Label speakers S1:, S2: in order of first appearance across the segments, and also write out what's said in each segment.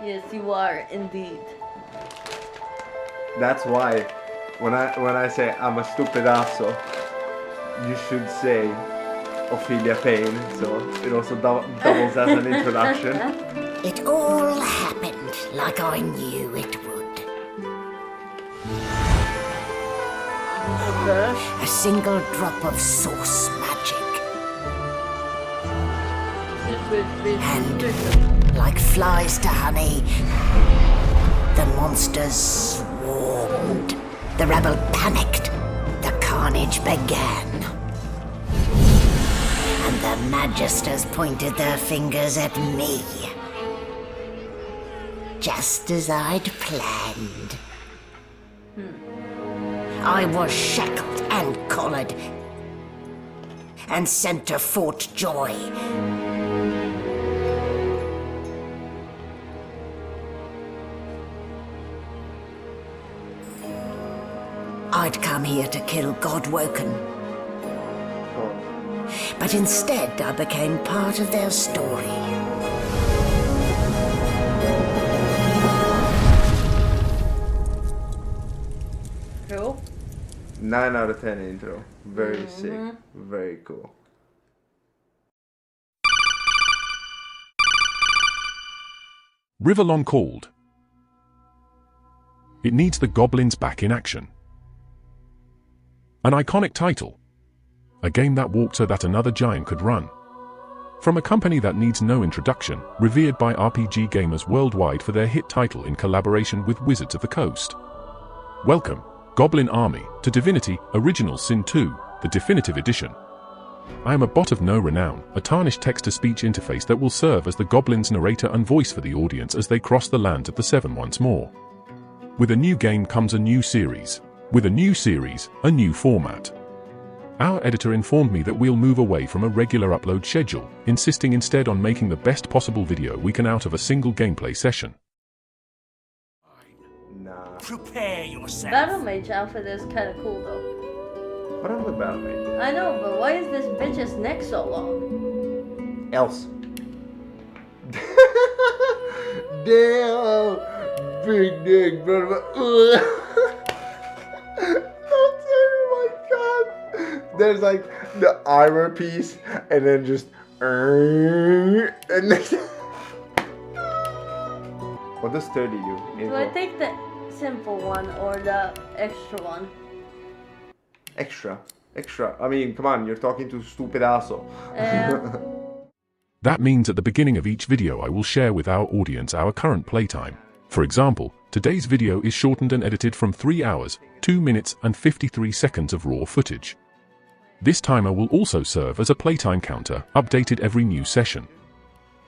S1: Yes, you are indeed.
S2: That's why when I say I'm a stupidazo, you should say Ophelia Payne, so it also doubles as an introduction.
S3: It all happened like I knew it would. A single drop of source magic. And like flies to honey, the monsters swarmed. The rebel panicked. The carnage began. And the magisters pointed their fingers at me. Just as I'd planned. I was shackled and collared and sent to Fort Joy. I'd come here to kill Godwoken. But instead I became part of their story.
S1: Cool.
S2: 9 out of 10 intro. Very sick. Very cool.
S4: Riverlong called. It needs the Goblins back in action. An iconic title. A game that walked so that another giant could run. From a company that needs no introduction, revered by RPG gamers worldwide for their hit title in collaboration with Wizards of the Coast. Welcome, Goblin Army, to Divinity Original Sin 2, the definitive edition. I am a bot of no renown, a tarnished text-to-speech interface that will serve as the Goblins' narrator and voice for the audience as they cross the lands of the Seven once more. With a new game comes a new series. With a new series, a new format. Our editor informed me that we'll move away from a regular upload schedule, insisting instead on making the best possible video we can out of a single gameplay session.
S2: Nah.
S5: Prepare yourself.
S1: Battle Mage outfit is kind of cool though.
S2: What happened with Battle Mage?
S1: I know, but why is this bitch's neck so long?
S2: Else. Damn! Big dick, brother. Oh my god! There's like the armor piece, and then just and then what does 30 do?
S1: Do I take the simple one or the extra one?
S2: Extra. I mean, come on, you're talking to stupidazo.
S4: That means at the beginning of each video I will share with our audience our current playtime. For example, today's video is shortened and edited from 3 hours, 2 minutes and 53 seconds of raw footage. This timer will also serve as a playtime counter, updated every new session.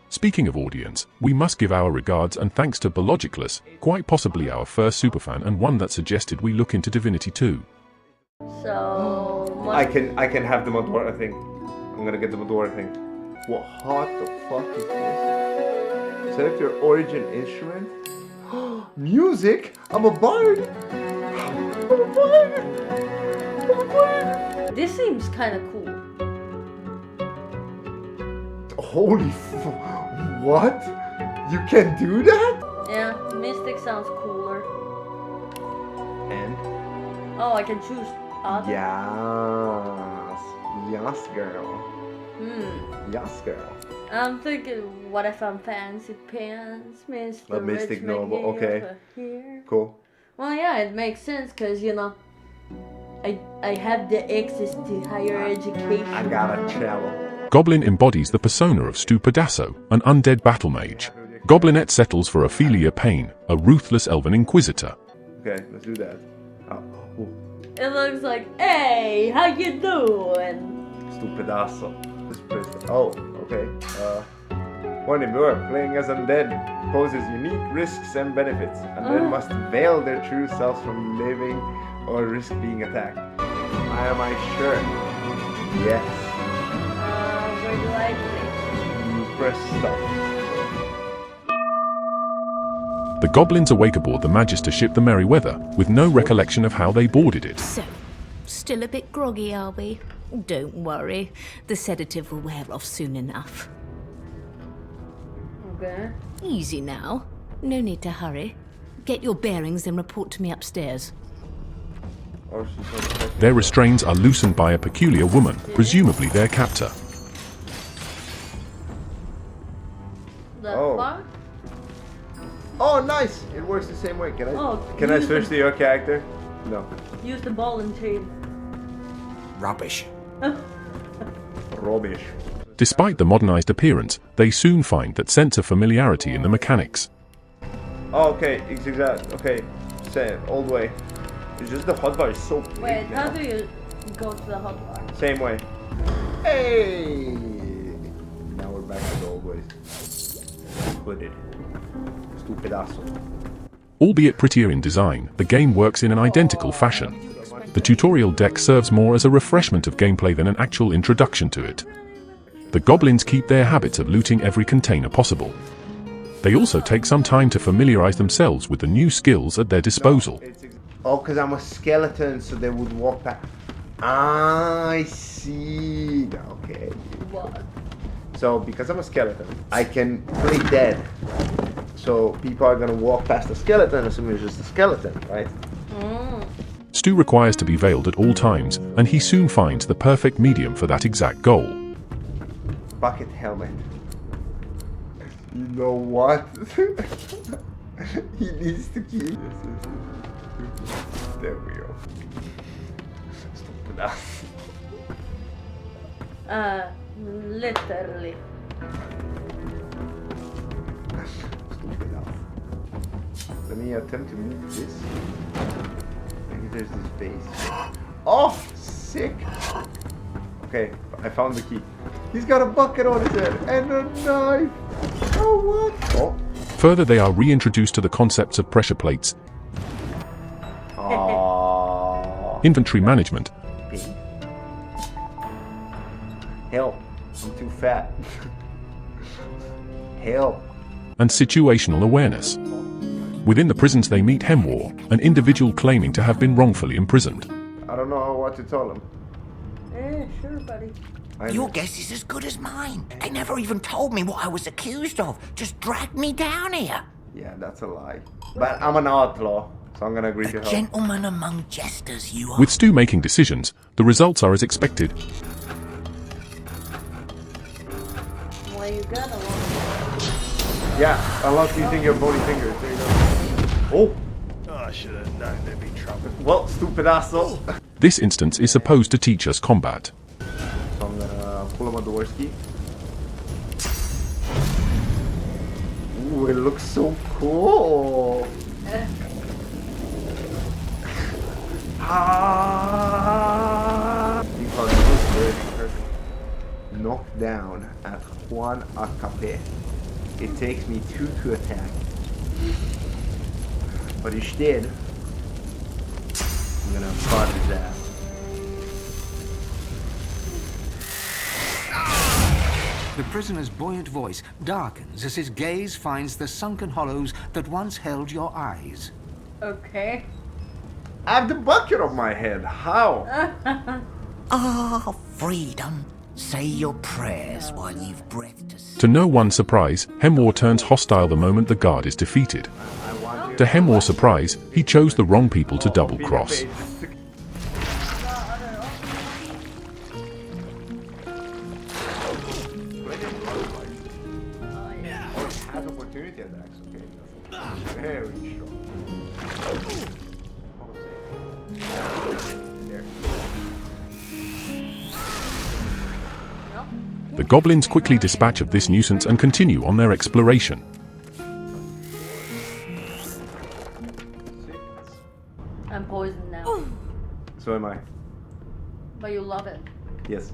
S4: Speaking of audience, we must give our regards and thanks to Biologicless, quite possibly our first superfan and one that suggested we look into Divinity 2.
S1: So...
S2: I can have the Medora thing. I'm gonna get the Medora thing. What the fuck is this? Select your origin instrument. Music? I'm a bard!
S1: This seems kind of cool.
S2: Holy what? You can do that?
S1: Yeah, Mystic sounds cooler.
S2: And?
S1: Oh, I can choose other.
S2: Yes, girl. Yes, girl.
S1: I'm thinking, what if I'm fancy pants, Mr.
S2: A Mystic
S1: Rich
S2: Noble,
S1: McGee
S2: okay.
S1: over here?
S2: Cool.
S1: Well, yeah, it makes sense, because, you know, I have the access to higher education.
S2: I got a cello.
S4: Goblin embodies the persona of Stu Pedasso, an undead battle mage. Goblinet settles for Ophelia Payne, a ruthless elven inquisitor.
S2: Okay, let's do that. Oh.
S1: It looks like, hey, how you doing?
S2: Stupidazo. Just press the, oh, okay. When you are playing as undead poses unique risks and benefits. Undead must veil their true selves from living or risk being attacked. Why am I sure? Yes.
S1: Where do I click?
S2: You press stop.
S4: The goblins awake aboard the Magister ship the Merryweather, with no recollection of how they boarded it.
S6: So, still a bit groggy, are we? Don't worry, the sedative will wear off soon enough.
S1: Okay.
S6: Easy now. No need to hurry. Get your bearings and report to me upstairs.
S2: Oh, she's on the second
S4: Their
S2: floor.
S4: restraints are loosened by a peculiar woman, presumably their captor.
S1: The
S2: Oh.
S1: fuck?
S2: Oh, nice! It works the same way. Can I?
S1: Oh,
S2: can I
S1: use
S2: switch
S1: the-
S2: to your character? No.
S1: Use the ball and chain.
S3: Rubbish.
S2: Rubbish.
S4: Despite the modernized appearance, they soon find that sense of familiarity in the mechanics.
S2: Oh, okay. It's exact. Okay. Same. Old way. It's just the hotbar is so big.
S1: Wait, how
S2: now.
S1: do you go to the hotbar?
S2: Same way. Hey! Now we're back to the old ways. Hooded. Stupidazo.
S4: Albeit prettier in design, the game works in an identical fashion. The tutorial deck serves more as a refreshment of gameplay than an actual introduction to it. The goblins keep their habits of looting every container possible. They also take some time to familiarize themselves with the new skills at their disposal.
S2: Oh, because I'm a skeleton, so they would walk back. I see. Okay.
S1: What?
S2: So, because I'm a skeleton, I can play dead. So, people are gonna walk past the skeleton, assuming it's just a skeleton, right?
S4: Stu requires to be veiled at all times, and he soon finds the perfect medium for that exact goal.
S2: Bucket helmet. You know what? He needs to keep. There we go. Stupid ass.
S1: Literally.
S2: Stupid ass. Let me attempt to move this. Maybe there's this base. Oh, sick. Okay, I found the key. He's got a bucket on his head and a knife. Oh, what? Oh.
S4: Further, they are reintroduced to the concepts of pressure plates,
S2: Aww.
S4: inventory management,
S2: Help. I'm too fat. Help.
S4: and situational awareness. Within the prisons they meet Hemwar, an individual claiming to have been wrongfully imprisoned.
S2: I don't know what to tell him.
S1: Sure, buddy.
S3: Your guess is as good as mine. They never even told me what I was accused of. Just dragged me down here.
S2: Yeah, that's a lie. But I'm an outlaw, so I'm gonna agree to
S3: A
S2: help.
S3: gentleman among jesters, you are.
S4: With Stu making decisions, the results are as expected.
S1: Well, you got a one.
S2: Yeah, I love using your bony fingers. There you go. Oh,
S5: Oh, I should have known there'd be trouble.
S2: well, stupid asshole.
S4: This instance is supposed to teach us combat.
S2: So I'm gonna pull him a Dworsky. Ooh, it looks so cool. Ah! Because it was very perfect. Knocked down at 1 HP. It takes me 2 to attack. But instead, I'm gonna prod his ass.
S7: The prisoner's buoyant voice darkens as his gaze finds the sunken hollows that once held your eyes.
S1: Okay.
S2: I have the bucket on my head. How?
S3: Ah, freedom. Say your prayers while you've breath to see.
S4: To no one's surprise, Hemwar turns hostile the moment the guard is defeated. To Hemwar's surprise, he chose the wrong people to double-cross.
S2: Has opportunity attacks. Okay, very strong. There.
S4: The goblins quickly dispatch of this nuisance and continue on their exploration.
S1: I'm poisoned now.
S2: So am I.
S1: But you love it.
S2: Yes.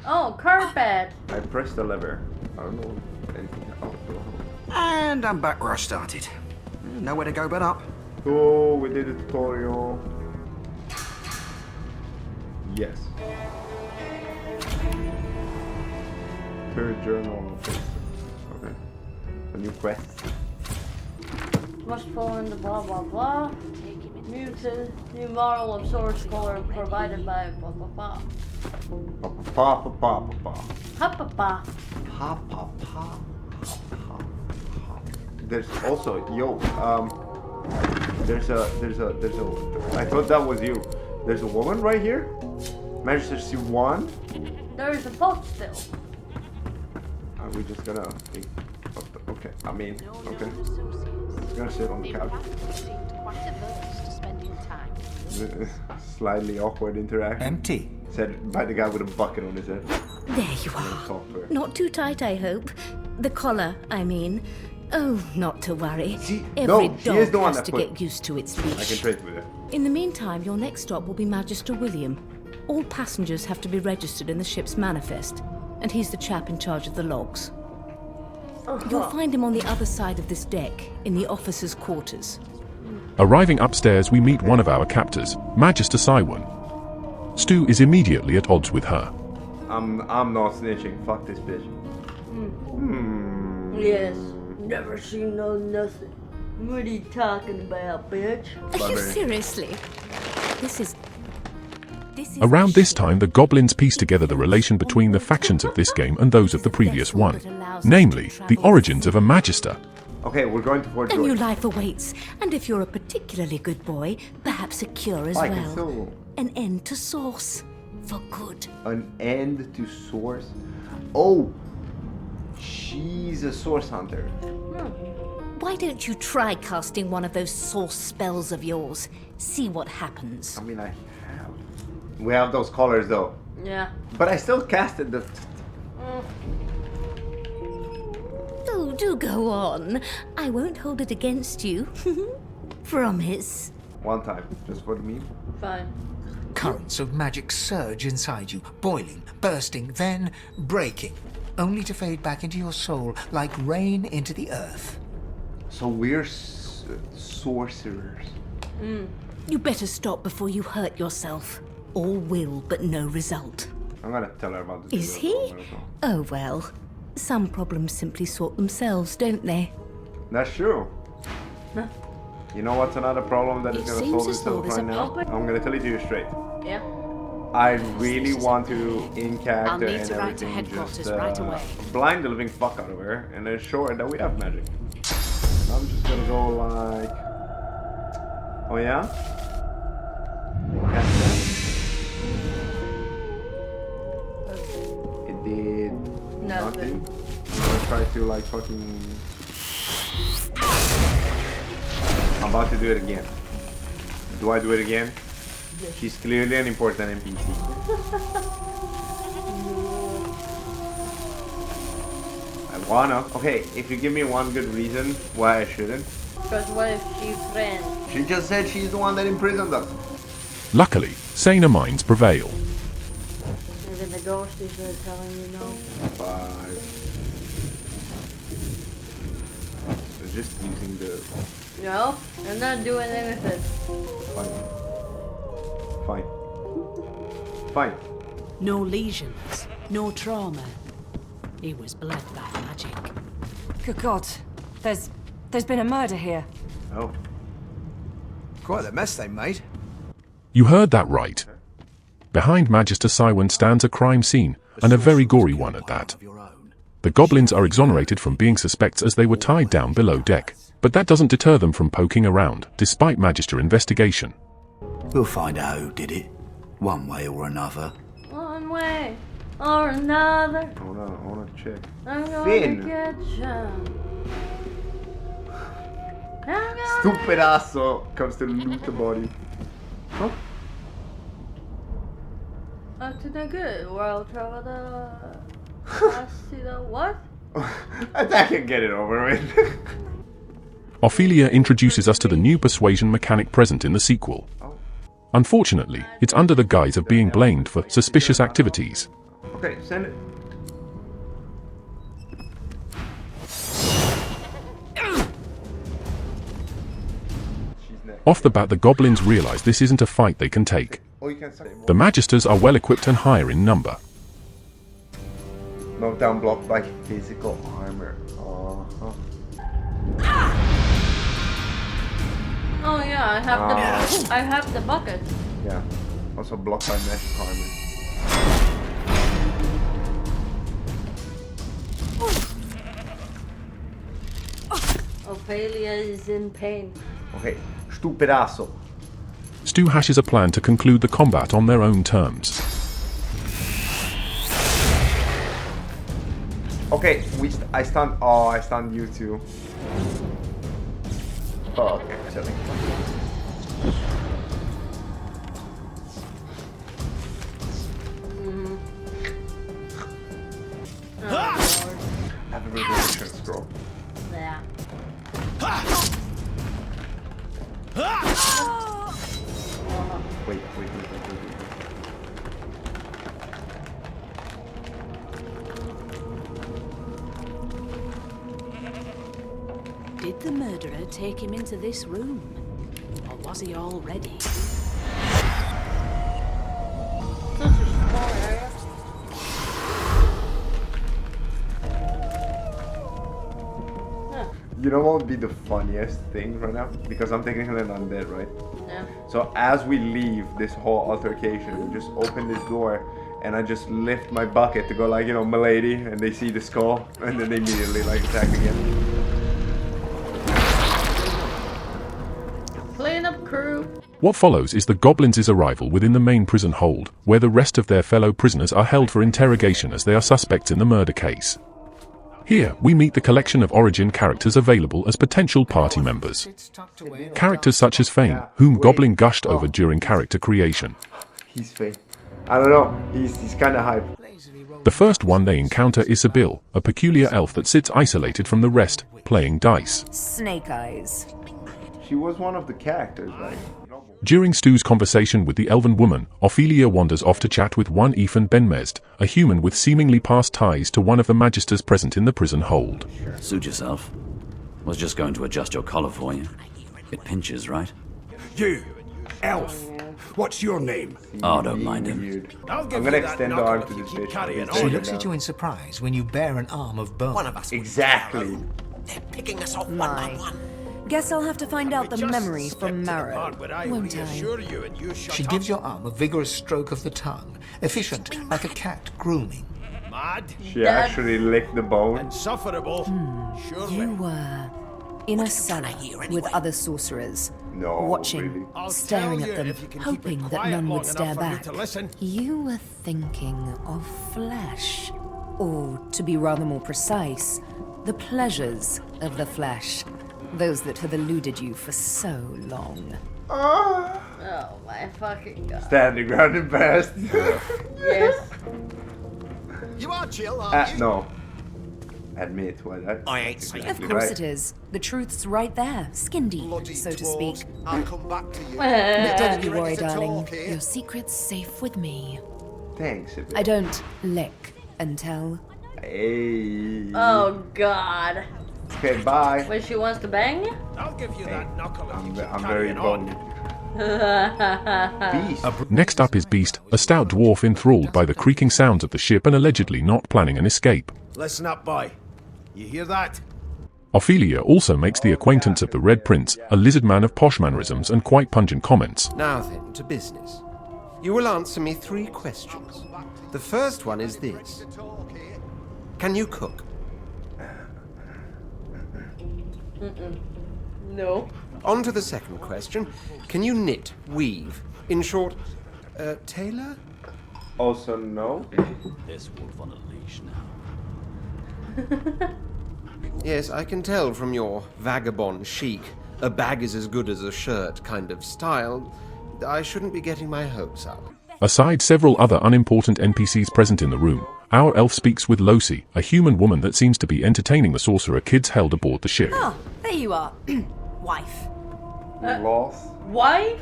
S1: Oh, carpet!
S2: I pressed the lever. I don't know anything. Oh,
S8: And I'm back where I started. Nowhere to go but up.
S2: oh, we did a tutorial. Yes. Third journal. Okay. A new quest.
S1: Must fall in the blah blah blah. Muted. New model of source color provided by blah blah blah.
S2: Pa pa pa pa pa
S1: Ha pa pa.
S2: pa pa pa pa pa. there's also there's a I thought that was you. There's a woman right here. Magister C1.
S1: There's a boat still.
S2: Are we just gonna okay, I mean, okay. Just gonna sit on the couch. Slightly awkward interaction.
S7: Empty.
S2: Said by the guy with a bucket on his head.
S6: There you are. Not too tight, I hope. The collar, I mean. Oh, not to worry.
S2: See?
S6: Every
S2: No, she is
S6: dog
S2: the one
S6: has
S2: that
S6: to
S2: put-
S6: get used to its
S2: I can
S6: leash.
S2: trade with her.
S6: In the meantime, your next stop will be Magister William. All passengers have to be registered in the ship's manifest, and he's the chap in charge of the logs. You'll find him on the other side of this deck, in the officers' quarters.
S4: Arriving upstairs, we meet one of our captors, Magister Cywin. Stu is immediately at odds with her.
S2: I'm not snitching. Fuck this bitch.
S1: Yes. Never seen no nothing. What are you talking about, bitch?
S6: Are you seriously? This is
S4: Around this time, the goblins piece together the relation between the factions of this game and those of the previous one, namely, the origins of a Magister.
S2: Okay, we're going to Fort
S6: A new
S2: George.
S6: life awaits, and if you're a particularly good boy, perhaps a cure as
S2: I can
S6: well.
S2: still
S6: An end to source. For good.
S2: an end to source. Oh, she's a source hunter.
S6: Why don't you try casting one of those source spells of yours? See what happens.
S2: I mean, I have. We have those colors though.
S1: Yeah.
S2: But I still casted the.
S6: Oh, do go on. I won't hold it against you. Promise.
S2: One time, just for the meme.
S1: Fine.
S7: Currents of magic surge inside you, boiling, bursting, then breaking, only to fade back into your soul like rain into the earth.
S2: So we're sorcerers.
S6: You better stop before you hurt yourself. All will, but no result.
S2: I'm gonna tell her about this.
S6: Is he? Oh well. Some problems simply sort themselves, don't they?
S2: That's true. You know what's another problem that is
S6: It
S2: gonna
S6: seems
S2: solve
S6: as though
S2: itself
S6: there's
S2: right
S6: a
S2: now?
S1: problem.
S2: I'm gonna tell it to you straight.
S1: Yeah.
S2: I really want to in character
S9: I'll need
S2: and
S9: to write to
S2: everything
S9: headquarters
S2: just
S9: right away.
S2: blind the living fuck out of her and ensure that we have magic. I'm just gonna go like, oh yeah. Cast that. It did nothing. I'm gonna try to like fucking. I'm about to do it again. Do I do it again? She's clearly an important NPC. I wanna. Okay, if you give me one good reason why I shouldn't.
S1: Because what if she's friend?
S2: She just said she's the one that imprisoned us.
S4: Luckily, saner minds prevail.
S1: And then the ghost is telling you no.
S2: 5. So just using the.
S1: No, I'm not doing anything.
S2: Fine. Fine.
S9: No lesions, no trauma. He was bled by magic.
S10: Good God, there's been a murder here.
S2: Oh.
S8: Quite the mess they made.
S4: You heard that right. Behind Magister Cywin stands a crime scene, and a very gory one at that. The goblins are exonerated from being suspects as they were tied down below deck, but that doesn't deter them from poking around, despite Magister investigation.
S8: We'll find out who did it, one way or another.
S1: One way or another.
S2: I wanna check.
S1: I'm gonna
S2: Finn.
S1: get you.
S2: Stupid asso comes to loot the body. Huh?
S1: Up to the good world travel the. I see the what?
S2: I can get it over with.
S4: Ophelia introduces us to the new persuasion mechanic present in the sequel. Unfortunately, it's under the guise of being blamed for suspicious activities.
S2: Okay, send it.
S4: Off the bat, the goblins realize this isn't a fight they can take.
S2: Oh, you can say.
S4: The Magisters are well equipped and higher in number.
S2: Knockdown blocked by physical armor. Uh-huh.
S1: Oh yeah, I have the bucket.
S2: Yeah. Also blocked by magic armor.
S1: Ophelia is in pain.
S2: Okay, stupidazo.
S4: Stu hashes a plan to conclude the combat on their own terms.
S2: Okay, I stunned you too. Oh, okay, chilling. Have a redemption scroll.
S1: Yeah.
S2: Wait.
S9: Did the murderer take him into this room? Or was he already?
S1: Such a small area.
S2: You know what would be the funniest thing right now? Because I'm technically an undead, right?
S1: Yeah.
S2: So as we leave this whole altercation, we just open this door and I just lift my bucket to go like, you know, milady, and they see the skull and then they immediately like attack again.
S1: Clean up crew.
S4: What follows is the Goblins' arrival within the main prison hold, where the rest of their fellow prisoners are held for interrogation as they are suspects in the murder case. Here, we meet the collection of origin characters available as potential party members. Characters such as Fame, whom Goblin gushed over during character creation.
S2: He's Fame. I don't know, he's kinda hype.
S4: The first one they encounter is Sibyl, a peculiar elf that sits isolated from the rest, playing dice.
S10: Snake eyes.
S2: She was one of the characters, right?
S4: During Stu's conversation with the elven woman, Ophelia wanders off to chat with one Ethan Benmezd, a human with seemingly past ties to one of the magisters present in the prison hold.
S11: Suit yourself. Was just going to adjust your collar for you. It pinches, right?
S8: You, elf. What's your name?
S11: Oh, don't mind him.
S2: I'm gonna extend the arm to this bitch.
S7: She looks at you in surprise when you bear an arm of bone.
S3: One of us.
S2: Exactly.
S3: They're picking us off one by one.
S10: Guess I'll have to find out the memory from Marrow, won't I?
S7: She gives your arm a vigorous stroke of the tongue, efficient like a cat grooming.
S2: She actually licked the bone.
S5: Insufferable.
S10: You were in a cellar with other sorcerers,
S2: No,
S10: watching,
S2: really.
S10: staring at them, hoping that none would stare back. You were thinking of flesh, or to be rather more precise, the pleasures of the flesh. Those that have eluded you for so long.
S1: Oh my fucking god.
S2: Standing ground embarrassed.
S1: Yes.
S3: You are chill, aren't you?
S2: No. Admit what that.
S3: I ain't saying.
S10: Of course it is. The truth's right there, skin deep, so to speak.
S3: I'll come back to you.
S10: But don't you worry, darling. Your secret's safe with me.
S2: Thanks, Sibyl.
S10: I don't lick and tell.
S2: Hey.
S1: Oh god.
S2: Okay, bye.
S1: Wait, she wants to bang you?
S5: I'll give you that knuckle if you keep
S2: I'm very
S5: carrying
S2: boned.
S5: on.
S2: Beast.
S4: Next up is Beast, a stout dwarf enthralled by the creaking sounds of the ship and allegedly not planning an escape.
S5: Listen up, boy. You hear that?
S4: Ophelia also makes the acquaintance of the Red Prince, a lizard man of posh mannerisms and quite pungent comments.
S12: Now then, to business. You will answer me 3 questions. The first one is this. Can you cook?
S1: No.
S12: On to the second question. Can you knit, weave? In short, tailor?
S2: Also, no.
S11: This wolf on a leash now.
S12: Yes, I can tell from your vagabond chic, a bag is as good as a shirt kind of style. I shouldn't be getting my hopes up.
S4: Aside several other unimportant NPCs present in the room, our elf speaks with Losi, a human woman that seems to be entertaining the sorcerer kids held aboard the ship.
S10: Oh, there you are. Wife.
S2: Lost.
S1: Wife?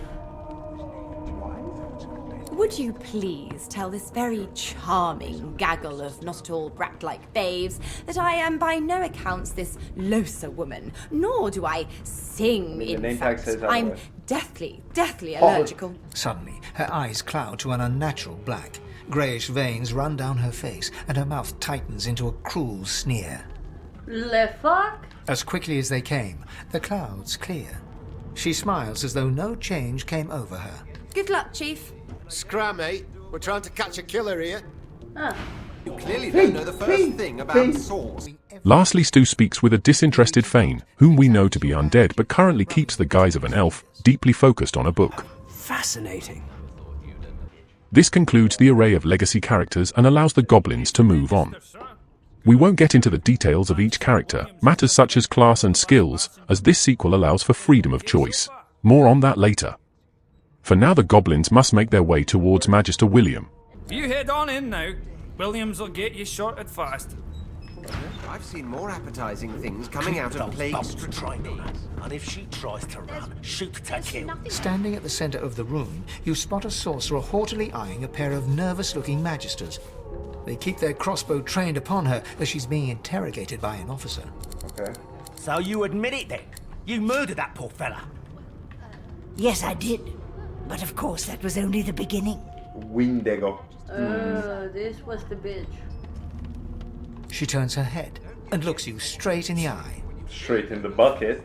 S10: Would you please tell this very charming gaggle of not at all brat-like babes that I am by no accounts this Losa woman, nor do I sing,
S2: The
S10: in
S2: name tag
S10: fact.
S2: says
S10: I'm
S2: otherwise.
S10: deathly allergical.
S7: Suddenly, her eyes cloud to an unnatural black. Greyish veins run down her face, and her mouth tightens into a cruel sneer.
S1: Le fuck?
S7: As quickly as they came, the clouds clear. She smiles as though no change came over her.
S10: Good luck, Chief.
S3: Scram, mate. We're trying to catch a killer here.
S1: Ah.
S12: You clearly don't know the first thing about swords.
S4: Lastly, Stu speaks with a disinterested Fane, whom we know to be undead but currently keeps the guise of an elf, deeply focused on a book.
S5: Fascinating.
S4: This concludes the array of legacy characters and allows the goblins to move on. We won't get into the details of each character, matters such as class and skills, as this sequel allows for freedom of choice. More on that later. For now, the goblins must make their way towards Magister William.
S13: You head on in now. Williams will get you sorted fast.
S12: I've seen more appetizing things coming out of Plague Street.
S5: And if she tries to run, shoot to kill.
S7: Standing at the center of the room, you spot a sorcerer haughtily eyeing a pair of nervous-looking magisters. They keep their crossbow trained upon her as she's being interrogated by an officer.
S2: Okay.
S5: So you admit it then? You murdered that poor fella?
S14: Yes, I did. But of course, that was only the beginning.
S2: Windigo.
S1: This was the bitch.
S7: She turns her head and looks you straight in the eye.
S2: Straight in the bucket.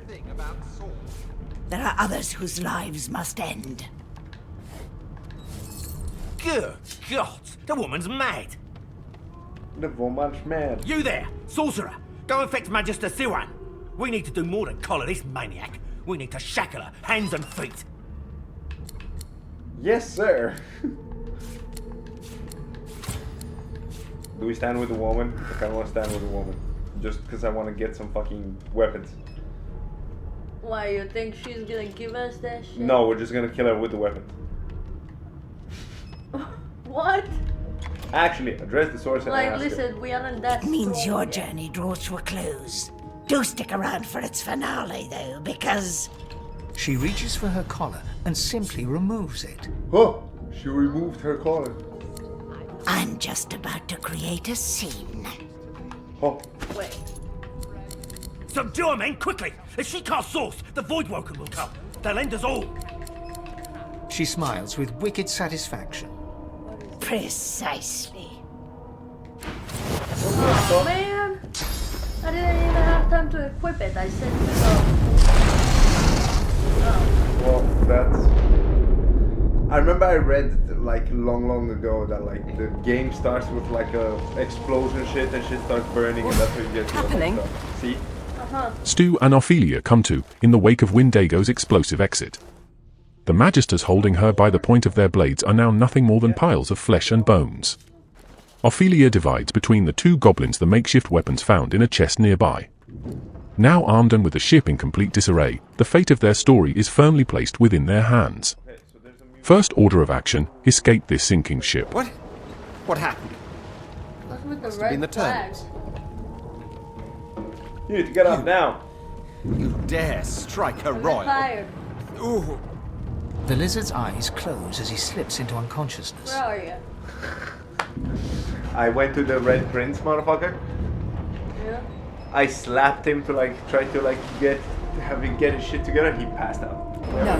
S14: There are others whose lives must end.
S5: Good God, the woman's mad.
S2: The woman's mad.
S5: You there, sorcerer, go and fetch Magister Siwan. We need to do more than collar this maniac. We need to shackle her, hands and feet.
S2: Yes, sir. Do we stand with the woman? I kind of want to stand with the woman. Just because I want to get some fucking weapons.
S1: Why, you think she's gonna give us that shit?
S2: No, we're just gonna kill her with the weapon.
S1: What?
S2: Actually, address the source and
S1: Like,
S2: ask
S1: listen, we aren't that
S14: It means
S1: strong
S14: your
S1: yet.
S14: journey draws to a close. Do stick around for its finale, though, because...
S7: She reaches for her collar and simply removes it.
S2: Oh, she removed her collar.
S14: I'm just about to create a scene.
S2: Oh.
S1: Wait.
S5: Subdue her, men, quickly! If she casts source, the Voidwoken will come. They'll end us all.
S7: She smiles with wicked satisfaction.
S14: Precisely.
S1: Oh, man! I didn't even have time to equip it. I said to go. Oh.
S2: Well, that's... I remember I read like long ago that like the game starts with like a explosion shit and shit starts burning and that's how you get to
S10: happening?
S2: Stuff. See?
S4: Stu and Ophelia come to, in the wake of Windigo's explosive exit. The magisters holding her by the point of their blades are now nothing more than piles of flesh and bones. Ophelia divides between the two goblins the makeshift weapons found in a chest nearby. Now armed and with the ship in complete disarray, the fate of their story is firmly placed within their hands. First order of action, escape this sinking ship.
S12: What? What happened?
S1: What's with the
S12: Must have been the
S1: red flags?
S12: turbines.
S2: You need to get up now.
S12: You dare strike a
S1: I'm
S12: royal?
S1: tired.
S12: Ooh.
S7: The lizard's eyes close as he slips into unconsciousness.
S1: Where are you?
S2: I went to the Red Prince, motherfucker.
S1: Yeah.
S2: I slapped him to like try to like get his shit together. He passed out.
S10: No,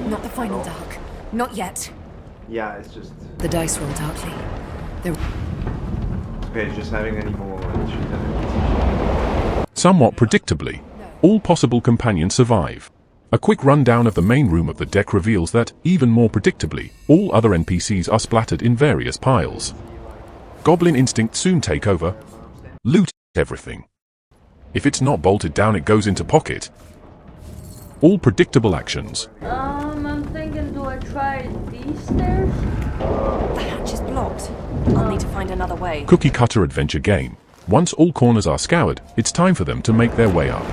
S10: not the final dark. Not yet.
S2: Yeah, it's just.
S10: The dice roll darkly. They're...
S2: Okay, it's just having an evil shit.
S4: Somewhat predictably, all possible companions survive. A quick rundown of the main room of the deck reveals that, even more predictably, all other NPCs are splattered in various piles. Goblin instincts soon take over. Loot everything. If it's not bolted down, it goes into pocket. All predictable actions.
S1: I'm thinking, do I try these stairs?
S10: The hatch is blocked. I'll need to find another way.
S4: Cookie cutter adventure game. Once all corners are scoured, it's time for them to make their way up.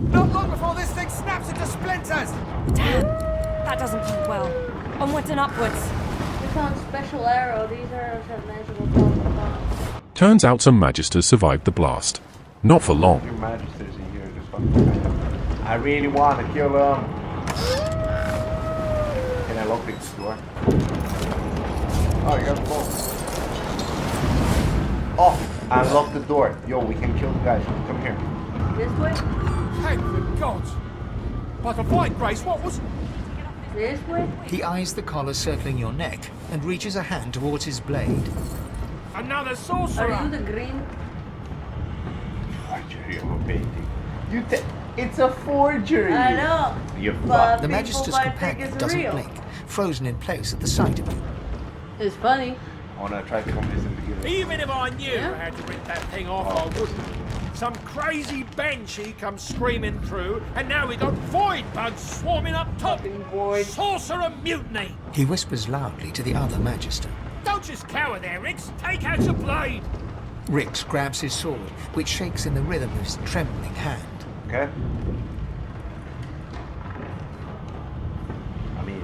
S5: Not long before this thing snaps into splinters!
S10: Damn, that doesn't point well. Onwards and upwards.
S1: We found special arrow. These arrows have magical bombs.
S4: Turns out some magisters survived the blast. Not for long.
S2: Your magisters in here just fucking. I really want to kill them. Can I lock this door? Oh, you got the ball. Oh, I unlocked the door. Yo, we can kill the guys. Come here.
S1: This way?
S5: Thank the gods! By the white grace, what was...
S1: This way?
S7: He eyes the collar circling your neck and reaches a hand towards his blade.
S5: Another sorcerer!
S1: Are you the green?
S2: forgery of a painting. It's a forgery!
S1: I know!
S2: You
S1: But
S7: The
S1: people
S7: Magister's
S1: might think
S7: companion
S1: it's
S7: doesn't
S1: real.
S7: blink, frozen in place at the sight of you.
S1: It's funny.
S2: I wanna try to convince him to give it.
S15: Even if I knew how to rip that thing off, I wouldn't. Some crazy banshee comes screaming through, and now we got void bugs swarming up top. Sorcerer mutiny!
S7: He whispers loudly to the other Magister.
S15: Don't just cower there, Rix. Take out your blade.
S7: Rix grabs his sword, which shakes in the rhythm of his trembling hand.
S2: Okay. I mean,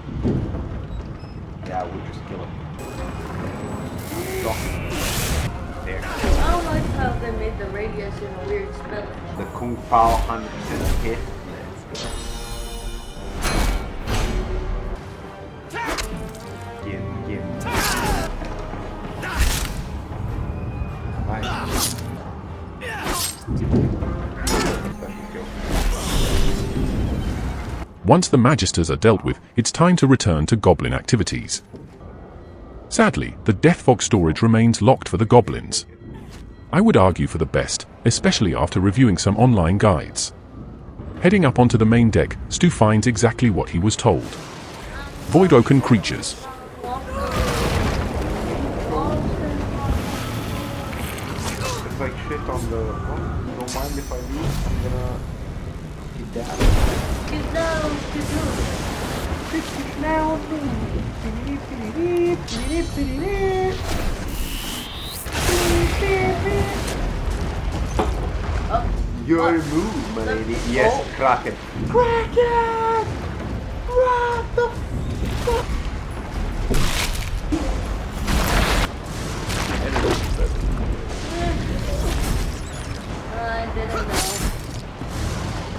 S2: yeah, we'll just kill him. There.
S1: I don't like how they made the radius in a weird spelling.
S2: The Kung Pao 100% hit. Let's go. Give. Nice.
S4: Once the Magisters are dealt with, it's time to return to Goblin activities. Sadly, the Death Fog storage remains locked for the Goblins. I would argue for the best, especially after reviewing some online guides. Heading up onto the main deck, Stu finds exactly what he was told. Void-oaken creatures.
S2: It's like shit on the... Oh, you don't mind if I leave? I'm gonna... Get down.
S1: Get down.
S2: Your move, my lady. Yes, Kraken. Kraken! What the fuck?
S1: I didn't know.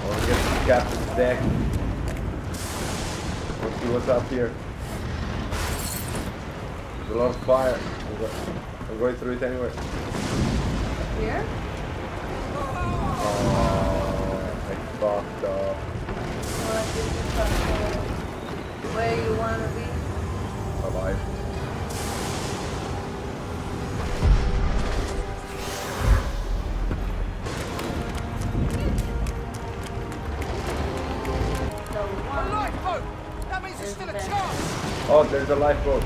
S2: Oh, I guess the captain's deck. Let's see what's up here. There's a lot of fire. I'm going through it anyway.
S1: Here?
S2: Oh, I fucked up.
S1: What did you fuck up? Where you wanna be?
S2: Alive. Oh, there's a lifeboat.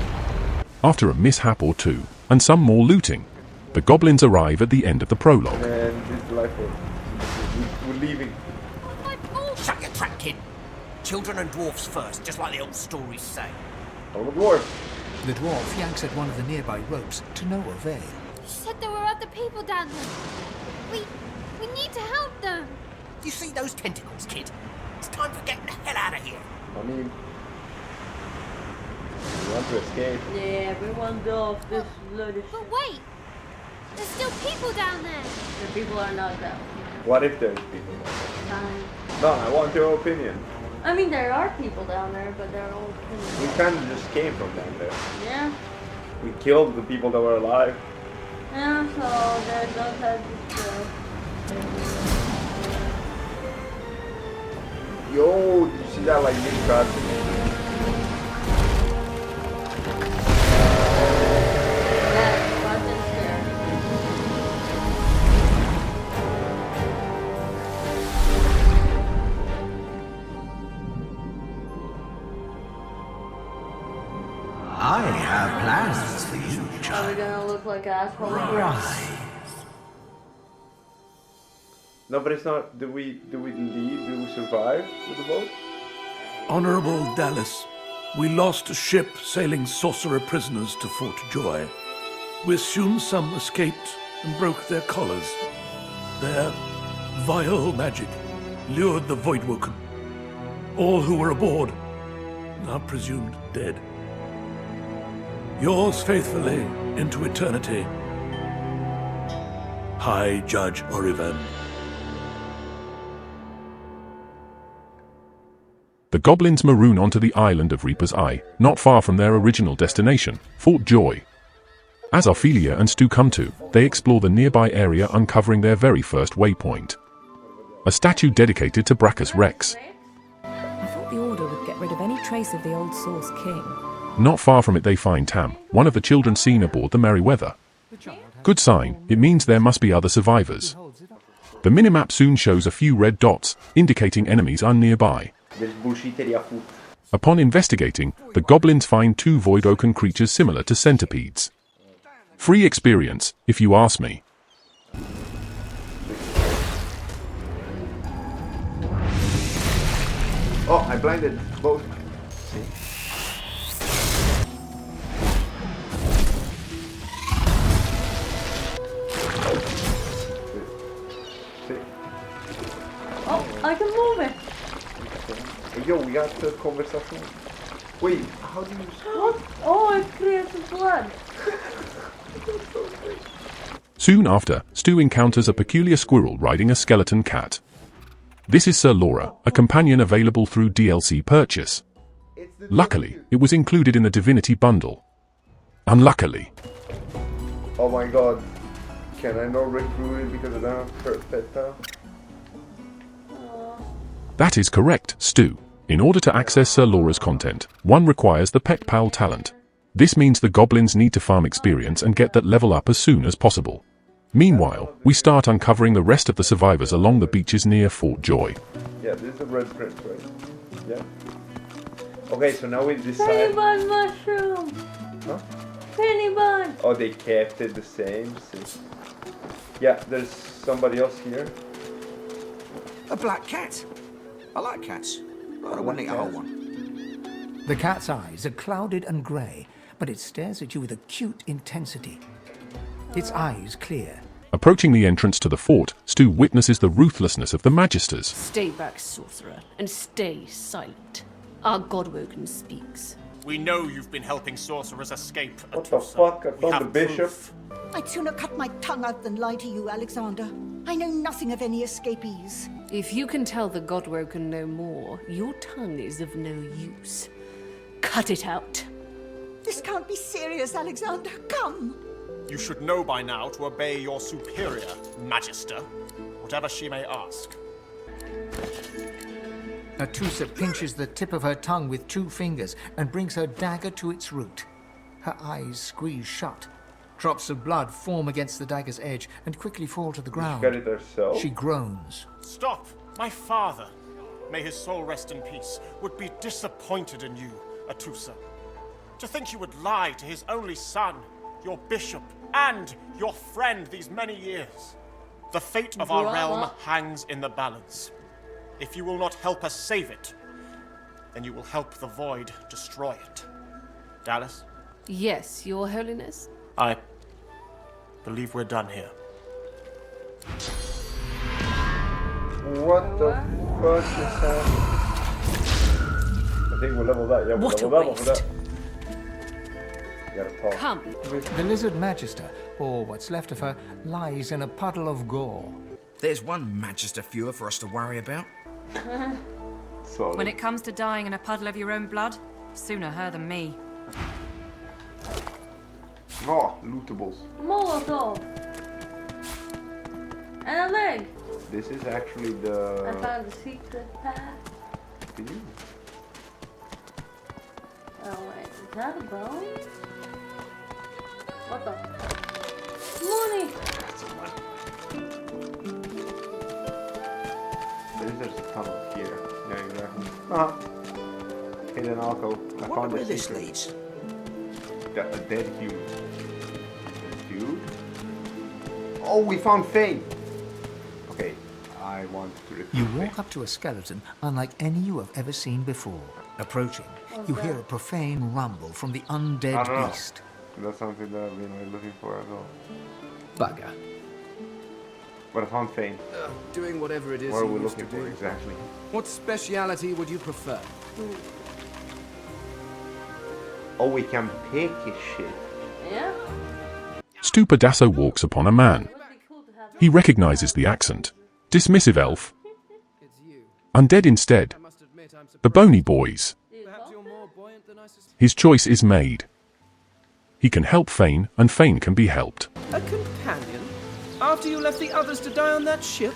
S4: After a mishap or two, and some more looting, the Goblins arrive at the end of the prologue.
S2: And this is the lifeboat. We're leaving.
S3: Shut your trap, kid. Children and dwarfs first, just like the old stories say.
S2: Oh, the dwarf.
S7: The dwarf yanks at one of the nearby ropes to no avail.
S16: You said there were other people down there. We need to help them.
S3: You see those tentacles, kid? It's time for getting the hell out of here.
S2: I mean, we want to escape.
S1: Yeah, everyone's off this bloody
S16: But wait! There's still people down there.
S1: The people are not down.
S2: What if there's people down there? No, I want your opinion.
S1: I mean, there are people down there, but they're all
S2: We kind of just came from down there.
S1: Yeah.
S2: We killed the people that were alive.
S1: Yeah, so they don't have this.
S2: Yo, did you see that like big cut?
S3: I have plans for you,
S1: Are we gonna look like assholes?
S2: No, but it's not. Do we leave? Do we survive with the boat?
S17: Honorable Dallas, we lost a ship sailing sorcerer prisoners to Fort Joy. We assume some escaped and broke their collars. Their vile magic lured the Voidwoken. All who were aboard are presumed dead. Yours faithfully into eternity, High Judge Orivan.
S4: The Goblins maroon onto the island of Reaper's Eye, not far from their original destination, Fort Joy. As Ophelia and Stu come to, they explore the nearby area, uncovering their very first waypoint. A statue dedicated to Brachus Rex.
S6: I thought the Order would get rid of any trace of the old Source King.
S4: Not far from it they find Tam, one of the children seen aboard the Merryweather. Good sign, it means there must be other survivors. The minimap soon shows a few red dots, indicating enemies are nearby. Upon investigating, the goblins find 2 void-oaken creatures similar to centipedes. Free experience, if you ask me.
S2: Oh, I blinded both. See?
S1: Oh, I can move it.
S2: Hey, yo, we got the conversation. Wait, how do you... What?
S1: Oh, it creates blood.
S4: Soon after, Stu encounters a peculiar squirrel riding a skeleton cat. This is Sir Laura, a companion available through DLC purchase. Luckily, it was included in the Divinity bundle. Unluckily.
S2: Oh my god. Can I not recruit it because I don't have pet now?
S4: That is correct, Stu. In order to access Sir Laura's content, one requires the Pet Pal talent. This means the goblins need to farm experience and get that level up as soon as possible. Meanwhile, we start uncovering the rest of the survivors along the beaches near Fort Joy.
S2: Yeah, this is the red print, right? Yeah. Okay, so now we decide...
S1: Penny bun mushroom!
S2: Huh?
S1: Penny bun!
S2: Oh, they kept it the same. See. Yeah, there's somebody else here.
S8: A black cat. I like cats, but I wouldn't eat a whole one.
S7: The cat's eyes are clouded and grey, but it stares at you with acute intensity. Its eyes clear.
S4: Approaching the entrance to the fort, Stu witnesses the ruthlessness of the Magisters.
S9: Stay back, sorcerer, and stay silent. Our Godwoken speaks.
S15: We know you've been helping sorcerers escape.
S2: What the fuck? I found the bishop.
S14: I'd sooner cut my tongue out than lie to you, Alexander. I know nothing of any escapees.
S9: If you can tell the Godwoken no more, your tongue is of no use. Cut it out.
S14: This can't be serious, Alexander. Come.
S15: You should know by now to obey your superior, Magister, whatever she may ask.
S7: Atusa pinches the tip of her tongue with 2 fingers and brings her dagger to its root. Her eyes squeeze shut. Drops of blood form against the dagger's edge and quickly fall to the ground.
S2: She got it herself.
S7: She groans.
S15: Stop! My father, may his soul rest in peace, would be disappointed in you, Atusa. To think you would lie to his only son, your bishop, and your friend these many years. The fate of our realm hangs in the balance. If you will not help us save it, then you will help the void destroy it. Dallas?
S9: Yes, Your Holiness?
S15: I believe we're done here.
S2: What the fuck is happening? I think we'll level that. Yeah, we'll level that one for that. Gotta talk.
S9: Come.
S7: The lizard magister, or what's left of her, lies in a puddle of gore.
S8: There's one magister fewer for us to worry about.
S18: When it comes to dying in a puddle of your own blood, sooner her than me.
S2: Oh, lootables.
S1: Molotov. And a leg.
S2: This is actually the...
S1: I found the secret path. Oh wait, is that a bone? What the? Money!
S2: There's a tunnel here. Yeah, exactly. Hidden alcove. I found
S8: where
S2: the
S8: this
S2: secret.
S8: leads.
S2: Got a dead human. Dude? Oh, we found Fane! Okay, I want to recruit
S7: You
S2: Fane.
S7: walk up to a skeleton unlike any you have ever seen before. Approaching, you hear a profane rumble from the undead beast.
S2: That's something that I've been looking for as well.
S19: Bugger.
S2: But I found Fane.
S19: Doing whatever it is
S2: What are
S19: you
S2: we
S19: used
S2: looking
S19: to
S2: for
S19: do.
S2: exactly?
S19: What speciality would you prefer?
S2: Oh, we can pick his shit.
S1: Yeah?
S4: Stu Pedasso walks upon a man. He recognizes the accent. Dismissive elf. Undead instead. The Bony Boys. His choice is made. He can help Fane, and Fane can be helped.
S20: A companion? After you left the others to die on that ship?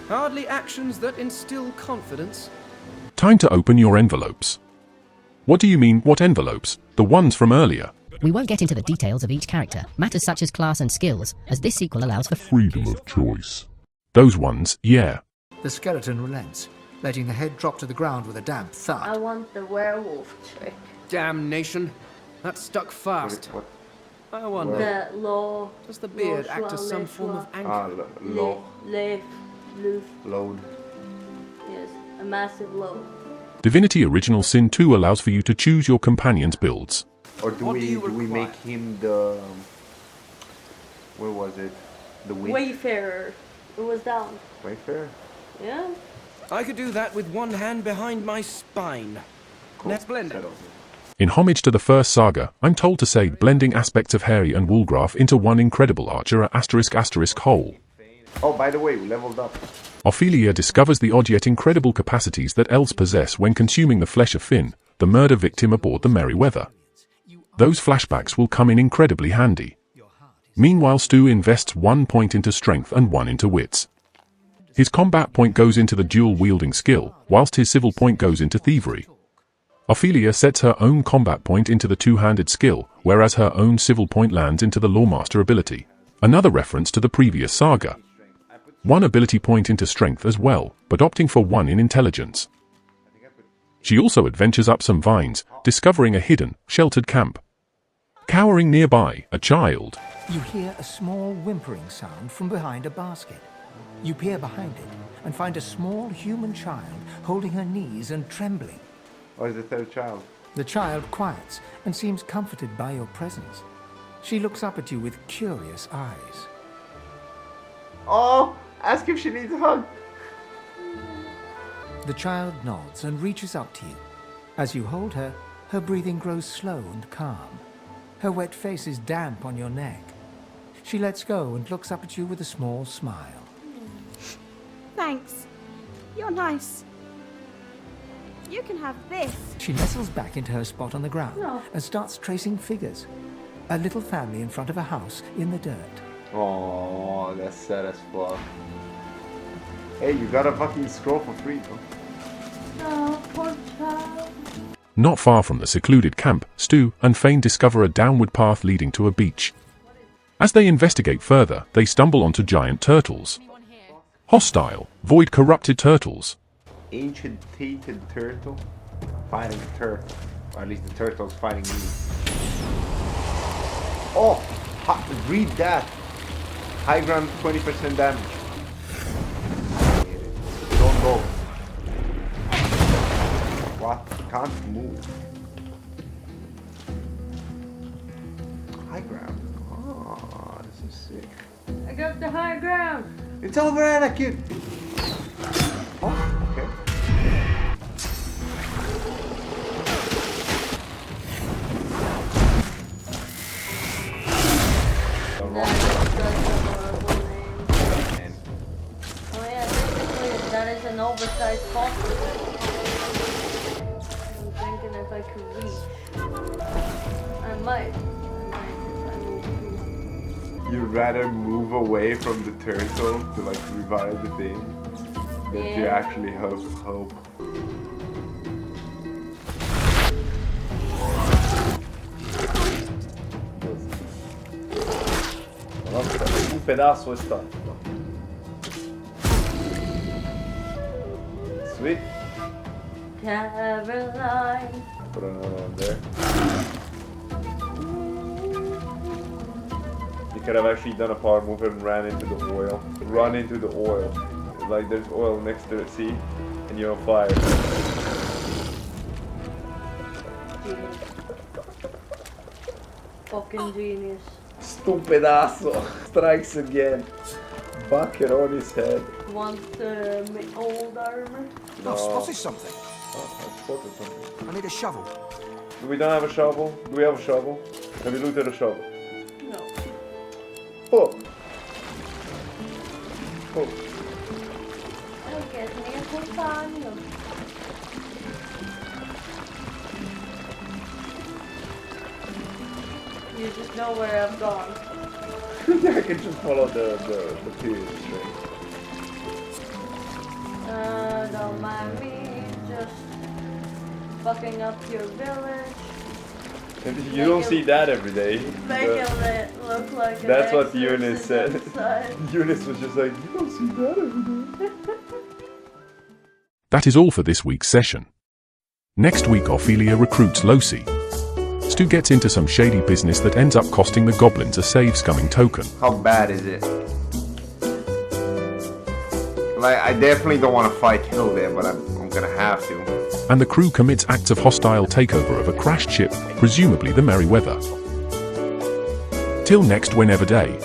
S20: Hardly actions that instill confidence.
S4: Time to open your envelopes. What do you mean, what envelopes? The ones from earlier.
S21: We won't get into the details of each character, matters such as class and skills, as this sequel allows for
S4: freedom of choice. Those ones, yeah.
S7: The skeleton relents, letting the head drop to the ground with a damp thud.
S1: I want the werewolf trick.
S20: Damnation. That stuck fast. I wonder,
S1: The low.
S20: does the beard act as some form of anchor?
S2: Load.
S1: Yes, a massive load.
S4: Divinity Original Sin 2 allows for you to choose your companion's builds.
S2: Or do we make him the... Where was it? The
S1: Wayfarer. It was down.
S2: Wayfarer?
S1: Yeah.
S20: I could do that with one hand behind my spine. Let's blend it.
S4: In homage to the first saga, I'm told to say blending aspects of Harry and Woolgraf into one incredible archer *** whole.
S2: Oh, by the way, we leveled up.
S4: Ophelia discovers the odd yet incredible capacities that elves possess when consuming the flesh of Finn, the murder victim aboard the Merryweather. Those flashbacks will come in incredibly handy. Meanwhile, Stu invests 1 point into strength and 1 into wits. His combat point goes into the dual-wielding skill, whilst his civil point goes into thievery. Ophelia sets her own combat point into the two-handed skill, whereas her own civil point lands into the Lawmaster ability. Another reference to the previous saga. 1 ability point into strength as well, but opting for 1 in intelligence. She also adventures up some vines, discovering a hidden, sheltered camp. Cowering nearby, a child.
S7: You hear a small whimpering sound from behind a basket. You peer behind it and find a small human child holding her knees and trembling.
S2: Or is the third child?
S7: The child quiets and seems comforted by your presence. She looks up at you with curious eyes.
S2: Oh, ask if she needs a hug.
S7: The child nods and reaches up to you. As you hold her, her breathing grows slow and calm. Her wet face is damp on your neck. She lets go and looks up at you with a small smile.
S16: Thanks. You're nice. You can have this.
S7: She nestles back into her spot on the ground and starts tracing figures. A little family in front of a house in the dirt.
S2: Oh, that's sad as fuck. Hey, you got a fucking scroll for free, bro.
S1: Oh, poor child.
S4: Not far from the secluded camp, Stu and Fane discover a downward path leading to a beach. As they investigate further, they stumble onto giant turtles. Hostile, void-corrupted turtles.
S2: Ancient tainted turtle fighting a turtle. Or at least the turtle's fighting me. Oh! Read that! High ground 20% damage. Don't go. What? Can't move. High ground. Oh, this is sick.
S1: I got the high ground.
S2: It's over, Anakin! Oh, okay.
S1: Oh yeah, basically that is an oversized font. I'm thinking if I could reach. I might if I move.
S2: You'd rather move away from the turtle to like revive the thing than to actually hope. Un pedazo está. Sweet.
S1: Caroline.
S2: Put another one there. You could have actually done a power move and ran into the oil. Run into the oil. Like there's oil next to the sea and you're on fire.
S1: Fucking genius.
S2: Stupidazo. Strikes again. Bucket on his head.
S1: Want old armor?
S2: No.
S8: I've spotted something.
S2: Oh, I spotted something.
S8: I need a shovel.
S2: We don't have a shovel. Do we have a shovel? Have we looted a shovel?
S1: No.
S2: Oh. Oh.
S1: I'll get me a companion. You just know where I've gone.
S2: I can just follow the period string.
S1: Don't mind me, just fucking up your village.
S2: You don't see that every day.
S1: Making it look like an
S2: That's what
S1: exorcist
S2: Eunice said.
S1: inside.
S2: Eunice was just like, you don't see that every day.
S4: That is all for this week's session. Next week, Ophelia recruits Losi. Stu gets into some shady business that ends up costing the goblins a save-scumming token.
S2: How bad is it? Like, I definitely don't want to fight Hilda, but I'm gonna have to.
S4: And the crew commits acts of hostile takeover of a crashed ship, presumably the Merryweather. Till next whenever day.